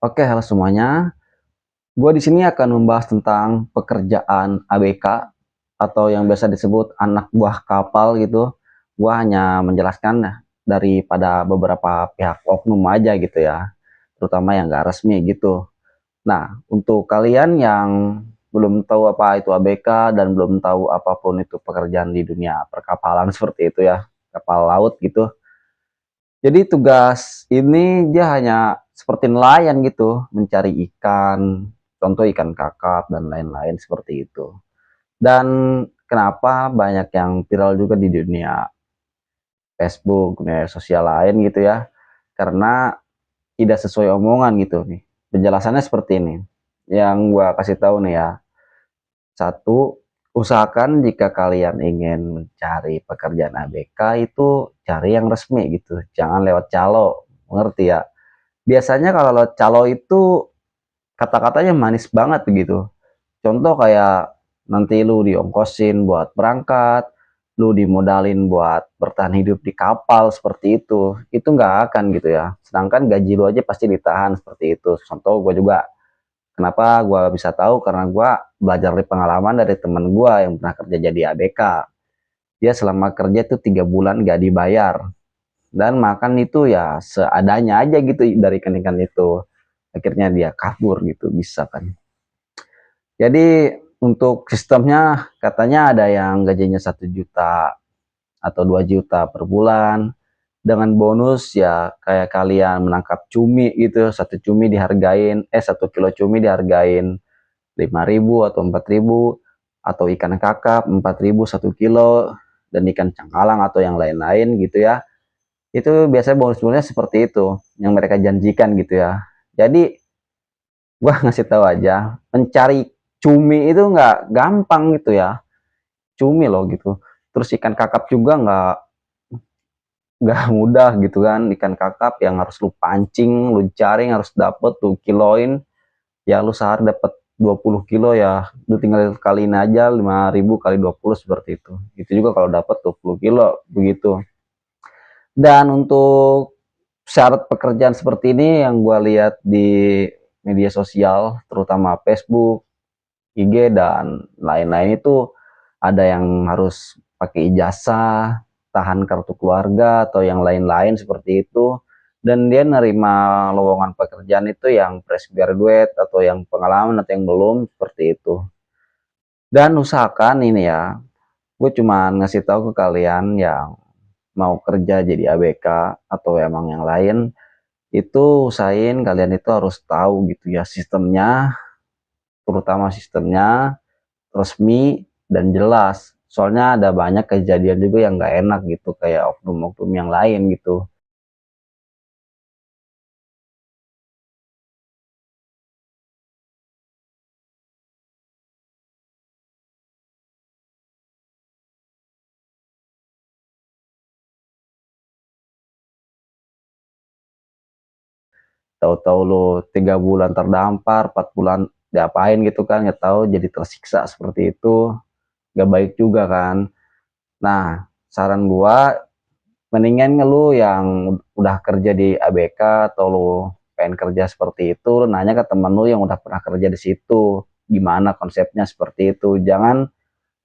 Oke, halo semuanya. Gue di sini akan membahas tentang pekerjaan ABK atau yang biasa disebut anak buah kapal gitu. Gue hanya menjelaskan daripada beberapa pihak oknum aja gitu ya, terutama yang nggak resmi gitu. Nah, untuk kalian yang belum tahu apa itu ABK dan belum tahu apapun itu pekerjaan di dunia perkapalan seperti itu ya, kapal laut gitu. Jadi tugas ini dia hanya seperti nelayan gitu, mencari ikan, contoh ikan kakap dan lain-lain seperti itu. Dan kenapa banyak yang viral juga di dunia Facebook, dunia sosial lain gitu ya, karena tidak sesuai omongan gitu nih. Penjelasannya seperti ini. Yang gua kasih tahu nih ya. Satu, usahakan jika kalian ingin mencari pekerjaan ABK itu cari yang resmi gitu, jangan lewat calo, mengerti ya? Biasanya kalau lewat calo itu kata-katanya manis banget gitu. Contoh kayak nanti lu diongkosin buat berangkat, lu dimodalin buat bertahan hidup di kapal seperti itu nggak akan gitu ya. Sedangkan gaji lu aja pasti ditahan seperti itu. Contoh gue juga, kenapa gue bisa tahu karena gue belajar dari pengalaman dari temen gue yang pernah kerja jadi ABK. Dia selama kerja tuh 3 bulan gak dibayar dan makan itu ya seadanya aja gitu dari ikan-ikan itu. Akhirnya dia kabur gitu, bisa kan. Jadi untuk sistemnya katanya ada yang gajinya 1 juta atau 2 juta per bulan dengan bonus ya kayak kalian menangkap cumi gitu, 1 cumi dihargain 1 kilo cumi dihargain 5.000 atau 4.000, atau ikan kakap 4.000 1 kilo, dan ikan cangkalang atau yang lain-lain gitu ya. Itu biasanya bonus-bonusnya seperti itu yang mereka janjikan gitu ya. Jadi gua ngasih tahu aja, mencari cumi itu nggak gampang gitu ya, cumi loh gitu. Terus ikan kakap juga nggak mudah gitu kan. Ikan kakap yang harus lu pancing, lu jaring, harus dapet tuh kiloin, ya lu sehari dapet 20 kilo ya, lu tinggal kaliin aja 5.000 kali 20 seperti itu. Itu juga kalau dapet 20 kilo begitu. Dan untuk syarat pekerjaan seperti ini yang gue lihat di media sosial, terutama Facebook, IG, dan lain-lain itu ada yang harus pakai ijazah, tahan kartu keluarga, atau yang lain-lain seperti itu. Dan dia nerima lowongan pekerjaan itu yang fresh graduate, atau yang pengalaman, atau yang belum, seperti itu. Dan usahakan ini ya, gue cuma ngasih tahu ke kalian yang mau kerja jadi ABK atau emang yang lain, itu usahain kalian itu harus tahu gitu ya sistemnya, terutama sistemnya resmi dan jelas. Soalnya ada banyak kejadian juga yang nggak enak gitu, kayak oknum-oknum yang lain gitu. Tahu-tahu lo 3 bulan terdampar, 4 bulan diapain gitu kan, nggak tahu, jadi tersiksa seperti itu, nggak baik juga kan. Nah, saran gua, mendingan lu yang udah kerja di ABK atau lu pengen kerja seperti itu, lu nanya ke temen lu yang udah pernah kerja di situ, gimana konsepnya seperti itu. Jangan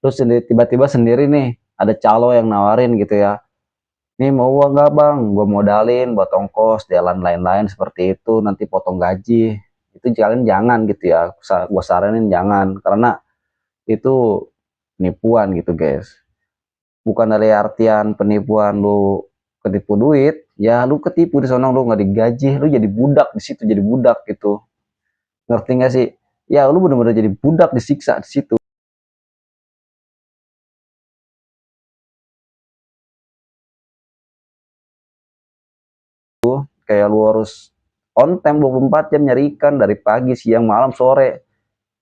lu sendiri tiba-tiba sendiri nih ada calo yang nawarin gitu ya, nih mau uang nggak bang, gue modalin buat ongkos jalan lain-lain seperti itu, nanti potong gaji. Itu kalian jangan gitu ya, gue saranin jangan, karena itu penipuan gitu guys. Bukan dari artian penipuan lu ketipu duit, ya lu ketipu di sana, lu nggak digaji, lu jadi budak di situ, jadi budak gitu. Ngerti nggak sih? Ya lu bener-bener jadi budak, disiksa di situ. Kayak lu harus on time 24 jam nyari ikan dari pagi, siang, malam, sore.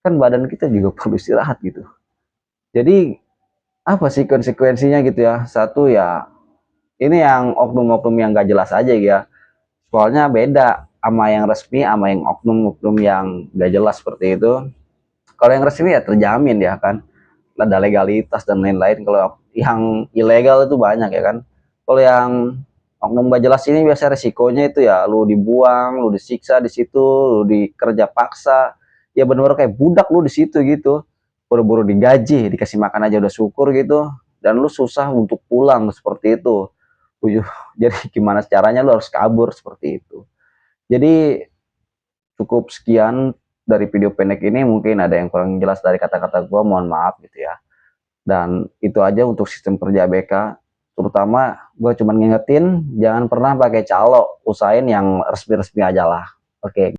Kan badan kita juga perlu istirahat gitu. Jadi apa sih konsekuensinya gitu ya? Satu ya, ini yang oknum-oknum yang gak jelas aja ya. Soalnya beda sama yang resmi, sama yang oknum-oknum yang gak jelas seperti itu. Kalau yang resmi ya terjamin ya kan, ada legalitas dan lain-lain. Kalau yang ilegal itu banyak ya kan. Kalau yang Oknum gak jelas ini biasa resikonya itu ya lu dibuang, lu disiksa di situ, lu dikerja paksa, ya bener-bener kayak budak lu di situ gitu, buru-buru digaji, dikasih makan aja udah syukur gitu, dan lu susah untuk pulang seperti itu. Jadi gimana caranya lu harus kabur seperti itu. Jadi cukup sekian dari video pendek ini, mungkin ada yang kurang jelas dari kata-kata gua, mohon maaf gitu ya. Dan itu aja untuk sistem kerja ABK. Terutama gue cuma ngingetin jangan pernah pakai calo, usahain yang resmi-resmi aja lah. Oke.